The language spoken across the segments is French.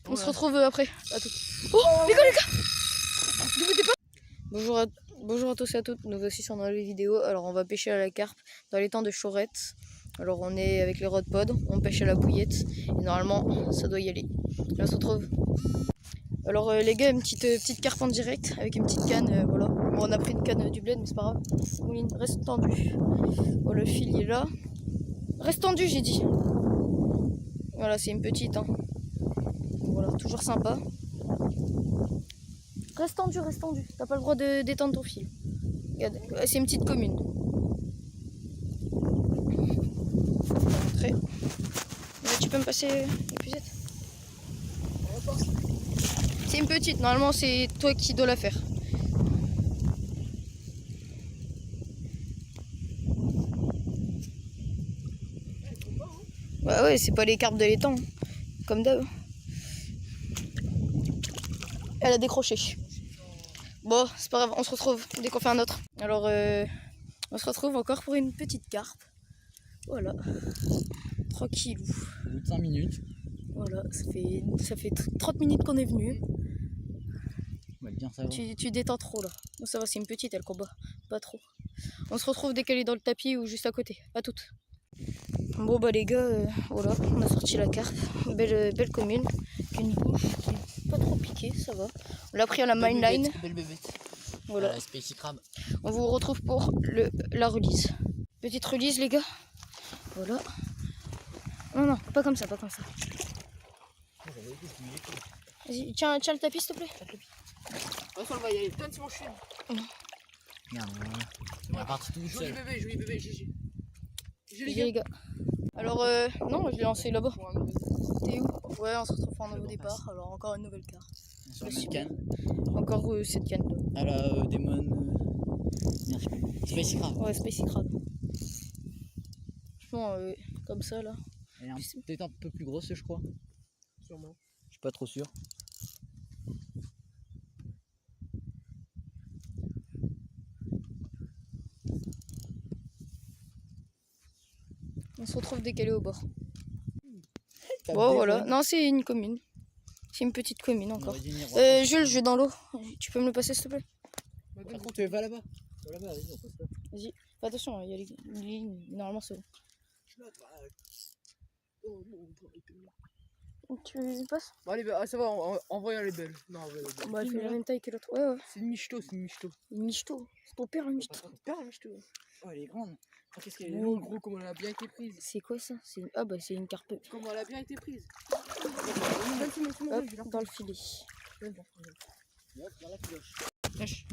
On se retrouve après. À tout. Oh, les gars, ne mettez pas. Bonjour à tous et à toutes, nous voici sur une nouvelle vidéo. Alors on va pêcher à la carpe dans les temps de Chaurette. Alors on est avec les rod pod, on pêche à la bouillette et normalement ça doit y aller. Là on se retrouve. Alors les gars, une petite carpe en direct avec une petite canne, voilà. Bon, on a pris une canne du bled mais c'est pas grave. Mouline, reste tendu. Bon, le fil il est là. Reste tendu j'ai dit. Voilà, c'est une petite hein. Voilà, toujours sympa. Reste tendu, t'as pas le droit de détendre ton fil. Regarde, c'est une petite commune. Là, tu peux me passer l'épuisette. C'est une petite, normalement c'est toi qui dois la faire. Bah ouais, c'est pas les carpes de l'étang, comme d'hab. Elle a décroché. Bon, c'est pas grave, on se retrouve dès qu'on fait un autre. Alors, on se retrouve encore pour une petite carpe. Voilà. Tranquille. Au bout de 5 minutes. Voilà, ça fait 30 minutes qu'on est venu. On va bien savoir. Tu détends trop là. Bon, ça va, c'est une petite, elle combat. Pas trop. On se retrouve dès qu'elle est dans le tapis ou juste à côté. À toutes. Bon bah les gars, voilà, on a sorti la carpe. Belle commune. Une bouche qui est pas trop piquée, ça va. On l'a pris à la mainline. Belle bébête. Voilà. La Spicy Crab. On vous retrouve pour la release. Petite release les gars. Voilà. Non, pas comme ça, pas comme ça. Vas-y, tiens le tapis s'il te plaît. Attends, on va y aller. Donne mon chien. Merde, on va partir tout seul. Joli bébé, GG. GG les gars. Alors, non, je l'ai lancé là-bas. T'es où? Ouais, on se retrouve pour un nouveau départ. Alors, encore une nouvelle carte. Sur une canne. Encore cette canne là. À la Demon. Merci. Spicy Crab. Ouais, Spicy Crab. Franchement, comme ça là. Elle est peut-être un peu plus grosse, je crois. Sûrement. Je suis pas trop sûr. On se retrouve dès qu'elle est au bord. Bon, voilà. Non, c'est une commune. C'est une petite commune encore. Jules, je vais dans l'eau. Tu peux me le passer s'il te plaît? Par contre, va là-bas. Va là-bas, vas-y, on passe là. Vas-y. Fais attention, il y a les lignes. Normalement, c'est bon. Tu passes? Bon, allez, bah, ça va, envoyons les belles. Non, Bah, elle fait la même taille que l'autre. Ouais. C'est une michto, c'est une michto. Une michto. C'est ton père, une michto. Ton père, une michto. Oh, elle est grande. Oh, qu'est-ce qu'elle est longue, gros, comment elle a bien été prise. C'est quoi ça? Ah, bah, c'est une carpe. Comment elle a bien été prise. Hop, dans le filet. Lâche.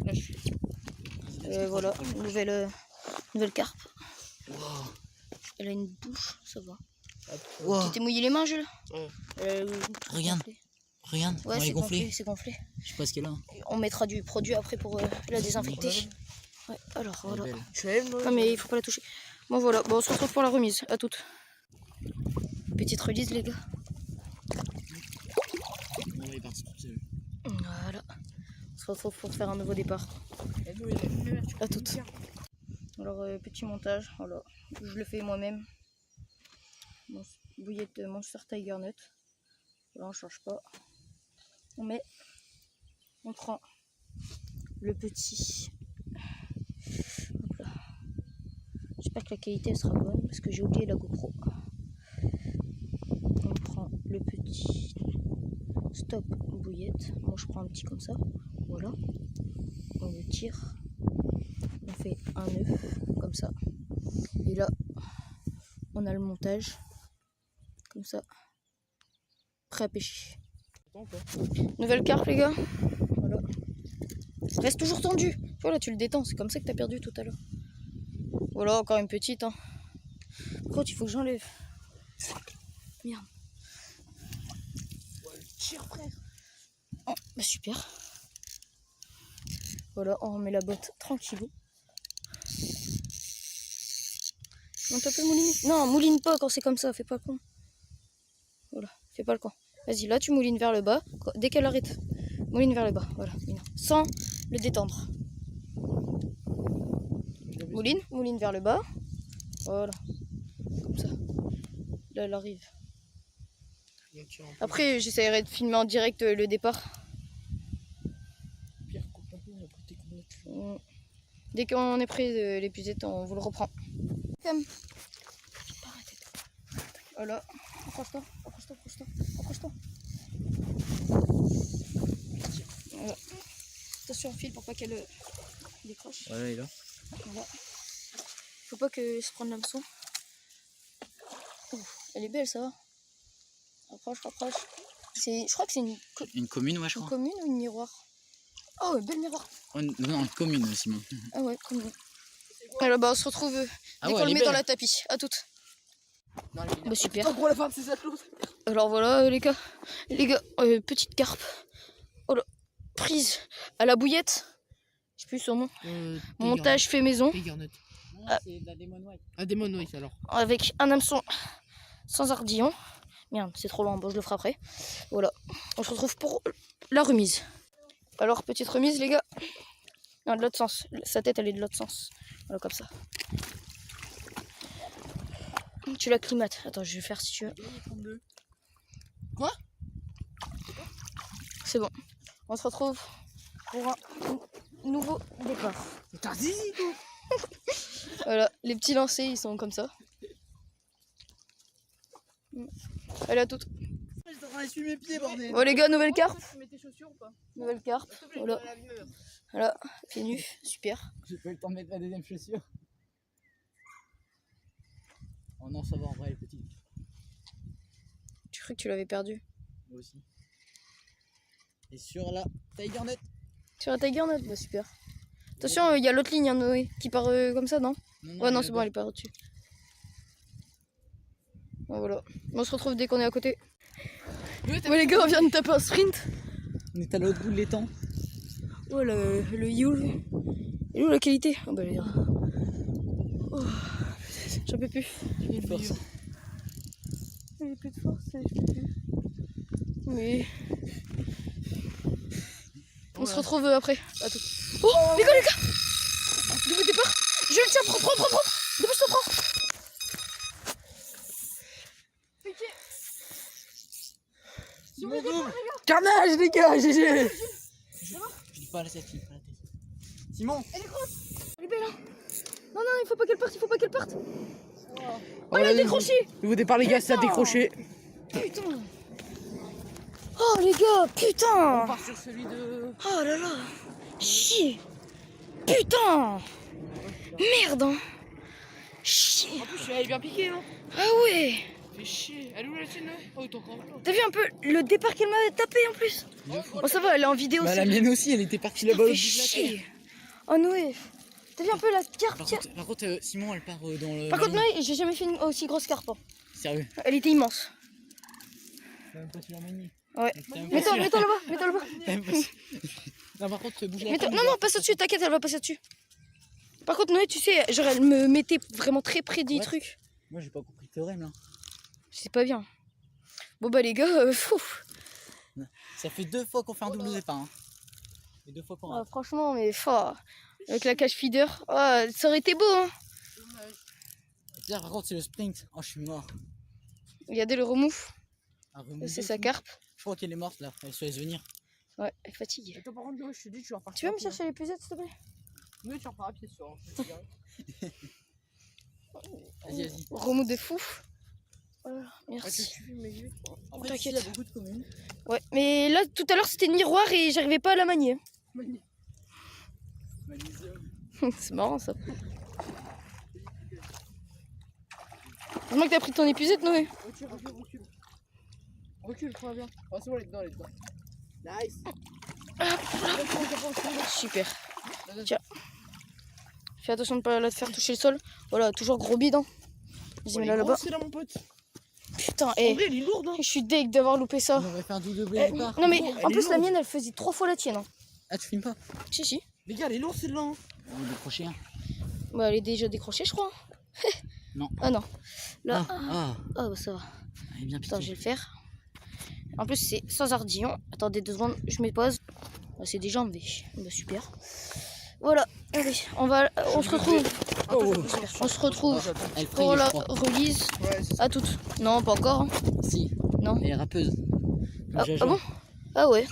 Voilà, nouvelle carpe. Wow. Elle a une bouche, ça va. Wow. Tu t'es mouillé les mains, Jules? Ouais. Regarde. Ouais, elle est gonflée. C'est gonflé. Je sais pas ce qu'elle a. On mettra du produit après pour la désinfecter. Ouais, alors voilà. Non mais il faut pas la toucher. Bon voilà, bon, on se retrouve pour la remise. À toutes. Petite release les gars. On va y partir tout seul. Voilà. On se retrouve pour faire un nouveau départ. À toutes. Alors petit montage, voilà. Je le fais moi-même. Bouillette de Monster Tiger Nut. Là on change pas. On prend le petit. Hop là. J'espère que la qualité sera bonne parce que j'ai oublié la GoPro. On prend le petit stop bouillette. Moi je prends un petit comme ça. Voilà. On le tire. On fait un œuf comme ça. Et là, on a le montage. Comme ça. Prêt à pêcher. Nouvelle carpe les gars. Voilà. Reste toujours tendu. Voilà, tu le détends. C'est comme ça que t'as perdu tout à l'heure. Voilà, encore une petite. Hein. Par contre, il faut que j'enlève. Merde. Ouais, tire, frère. Oh, bah super. Voilà, on remet la botte tranquillou. On t'a peu mouliner. Non, mouline pas quand c'est comme ça. Fais pas le con. Voilà, fais pas le con. Vas-y, là tu moulines vers le bas. Dès qu'elle arrête, mouline vers le bas. Voilà, sans le détendre. Mouline vers le bas. Voilà, comme ça. Là, elle arrive. Après, j'essaierai de filmer en direct le départ. Pierre, coupe un peu, après t'es combien tu fais. Dès qu'on est près de l'épuisette, on vous le reprend. Comme. Voilà. Approche-toi, approche-toi, approche-toi, approche-toi. Voilà. Attention au fil pour pas qu'elle décroche. Voilà, il est là. Voilà. Faut pas que se prenne l'hameçon. Elle est belle, ça va. Rapproche, rapproche. Je crois que c'est Une commune, ouais, je une crois. commune ou une miroir. Oh, un bel miroir. Oh, non, une commune, Simon. Ah ouais, commune. Alors bah on se retrouve Ah dès ouais, qu'on elle le est met dans belle. la tapis. À toutes. Non, Bah super. pas gros la fin de ces atlos. Alors voilà les gars, petite carpe. Oh là, prise à la bouillette. Je sais plus son nom. Montage fait maison Tiger-nut. Non, Ah. c'est de la Demon White. Ah, Demon White alors. avec un hameçon sans ardillon. Merde, c'est trop long, bon je le ferai après. Voilà, on se retrouve pour la remise. Alors petite remise les gars. Non, de l'autre sens. Sa tête elle est de l'autre sens. Voilà comme ça. Tu la climates. Attends, je vais faire si tu veux. Quoi? C'est bon. On se retrouve pour un nouveau départ. T'as zizi toi. Voilà, les petits lancers ils sont comme ça. Allez à toutes. Je suis en train d'essuyer mes pieds, bordel. Bon les gars, nouvelle carpe. Tu mets tes chaussures ou pas? Nouvelle carpe. S'il te plaît, Voilà. je vais à la lumière. Voilà, pieds nus, super. J'ai pas eu le temps de mettre la deuxième chaussure. Oh non, ça va en vrai, elle est petite. Tu crois que tu l'avais perdu? Moi aussi. Et sur la Tiger-nut. Sur la Tiger-nut, bah super. Attention, il y a l'autre ligne, hein, Noé, qui part comme ça, non? Ouais, non, c'est bon, elle est pas au-dessus. Bon, voilà. On se retrouve dès qu'on est à côté. Ouais, les gars, on vient de taper un sprint. On est à l'autre bout de l'étang. Oh, le Yule. Elle est où la qualité? Oh, bah, les gars. Oh, j'en peux plus. J'ai force. J'ai plus de force, je peux plus. Mais. On se retrouve après. À tout. Oh, les gars! Double départ! Je le tiens, prends! Dépêche-toi, prends! Carnage, les gars, GG. Je dis pas à la tête, je dis pas à la tête. Simon! Elle est belle, hein? Non, il faut pas qu'elle parte! Oh, elle a décroché! Nouveau départ, les gars, ça a Putain. décroché. Putain! Oh, les gars, On putain! part sur celui de. Oh là là! Chier! Putain! Merde, hein! Chier! En plus, elle est bien piquée, hein. Ah ouais! Fais chier. Elle est où la tienne? Oh, t'es encore là. T'as vu un peu le départ qu'elle m'avait tapé en plus? Bon, ça va, elle est en vidéo. Bah, la c'est- mienne aussi, elle était partie Putain, là-bas au fais bout de la terre. chier! Oh Noé! T'as vu un peu la carpe? Par contre, Simon, elle part dans le. Par contre, Noé, j'ai jamais fait une aussi grosse carpe. Hein. Sérieux. Elle était immense. T'as même pas su la manier. Ouais. T'as même pas Mets-toi su la- là-bas, mets-toi là-bas. T'as même pas su- Non, par contre, bouge la Mets-toi- tête. Non, passe au-dessus, t'inquiète, elle va passer au-dessus. Par contre, Noé, tu sais, genre, elle me mettait vraiment très près des Ouais. trucs. Moi, j'ai pas compris le théorème là. C'est pas bien. Bon, bah, les gars, fou. Ça fait 2 fois qu'on fait un double départ. Hein. Et 2 fois qu'on Ah, rate. franchement, mais fort. Avec la cage feeder, ah, ça aurait été beau, hein. Là, par contre, c'est le sprint. Oh, je suis mort. Regardez le remove, Ah, remonter c'est et sa tout. carpe. Je crois qu'elle est morte là. Elle se laisse venir. Ouais, elle fatigue. Attends, par contre, je te dis, tu vas repartir. Tu veux me chercher les pucettes, s'il te plaît? Oui, tu repars à pied ce soir. Vas-y, vas-y. Remove de fou. Voilà, Ah, tu merci. filmes, mais vite. En fait, T'inquiète. ici, il y a beaucoup de communes. Ouais, mais là, tout à l'heure, c'était le miroir et j'arrivais pas à la manier. C'est marrant, ça. Heureusement que t'as pris ton épuisette, Noé. Recule. Recule, prends bien. Oh, c'est bon, elle est dedans, Nice. Super. Tiens. Fais attention de ne pas la faire toucher le sol. Voilà, toujours gros bide. Hein. Vas-y, mets-la là-bas. C'est là, mon pote. Putain, En eh. vrai, elle est lourde, hein. Je suis deg d'avoir loupé ça. On aurait fait un double Eh, départ. non, mais Elle en est plus, la lourde. mienne, elle faisait 3 fois la tienne. Hein. Ah, tu filmes pas? Si. Les gars, elle est lourde, celle-là. Hein. On va décrocher un. Bah, elle est déjà décrochée, je crois. Non. Ah non. Là. Ah, Ah, bah ça va. elle est bien Attends, je vais piquée. le faire. En plus, c'est sans ardillon. Attendez 2 secondes, je mets pause. Ah, c'est déjà enlevé. Bah, super. Voilà, allez, on se retrouve. Oh, On se retrouve elle fraye, pour je la crois. release. Ouais, c'est ça. À toutes. Non, pas encore. Hein. Si. Non. Elle est rappeuse. Ah bon? Ah ouais.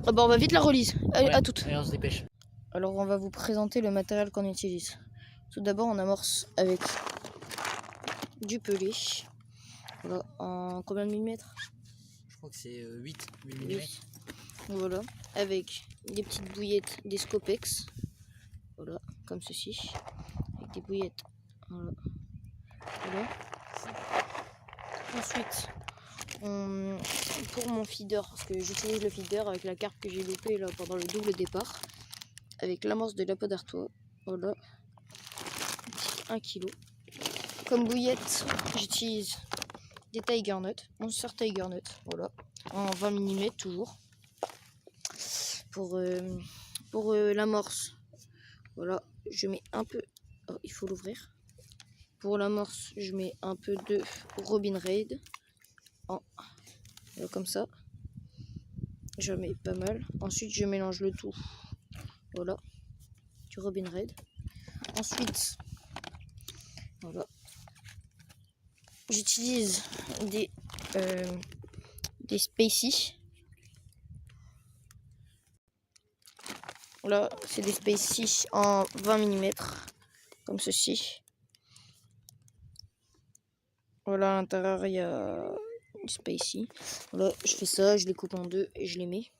Ah bah on va vite la relise. Allez, Ouais. à toutes. Allez, on se dépêche. Alors on va vous présenter le matériel qu'on utilise. Tout d'abord on amorce avec du pelé. Voilà, en combien de millimètres? Je crois que c'est 8 mm. Oui. Voilà, avec des petites bouillettes des Scopex. Voilà, comme ceci. Avec des bouillettes. Voilà. Voilà. Ensuite, pour mon feeder, parce que j'utilise le feeder avec la carpe que j'ai loupée là pendant le double départ, avec l'amorce de la peau d'artois. Voilà, 1 kg. Comme bouillette, j'utilise des Tiger Nuts, Monster Tiger Nuts, voilà, en 20 mm toujours. Pour l'amorce, voilà, je mets un peu, oh, il faut l'ouvrir. Pour l'amorce, je mets un peu de Robin Raid, comme ça. Je mets pas mal. Ensuite, je mélange le tout. Voilà, du Robin Raid. Ensuite, voilà, j'utilise des Spacey. Là, c'est des Spacey en 20 mm, comme ceci. Voilà, à l'intérieur, il y a du Spacey. Voilà, je fais ça, je les coupe en deux et je les mets.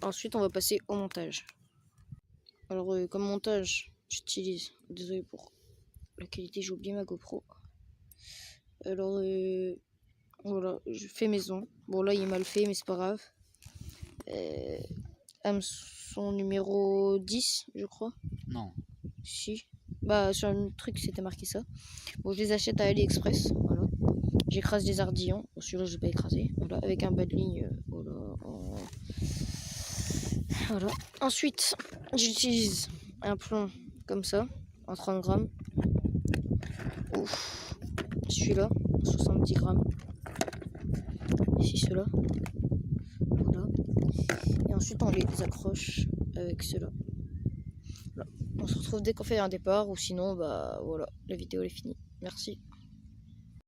Ensuite, on va passer au montage. Alors, comme montage, j'utilise, désolé pour la qualité, j'ai oublié ma GoPro. Alors, voilà, je fais maison. Bon, là, il est mal fait, mais c'est pas grave. Hameçon numéro 10, je crois. Non. Si. Bah, sur un truc, c'était marqué ça. Bon, je les achète à AliExpress. Voilà. J'écrase des ardillons. Bon, celui-là, je vais pas écraser. Voilà, avec un bas de ligne. Voilà. Voilà. Ensuite, j'utilise un plomb comme ça, en 30 grammes. Ouf. Celui-là, 70 grammes. Ici, ceux-là. Voilà. Et ensuite, on les accroche avec ceux-là. Voilà. On se retrouve dès qu'on fait un départ, ou sinon, bah voilà, la vidéo est finie. Merci.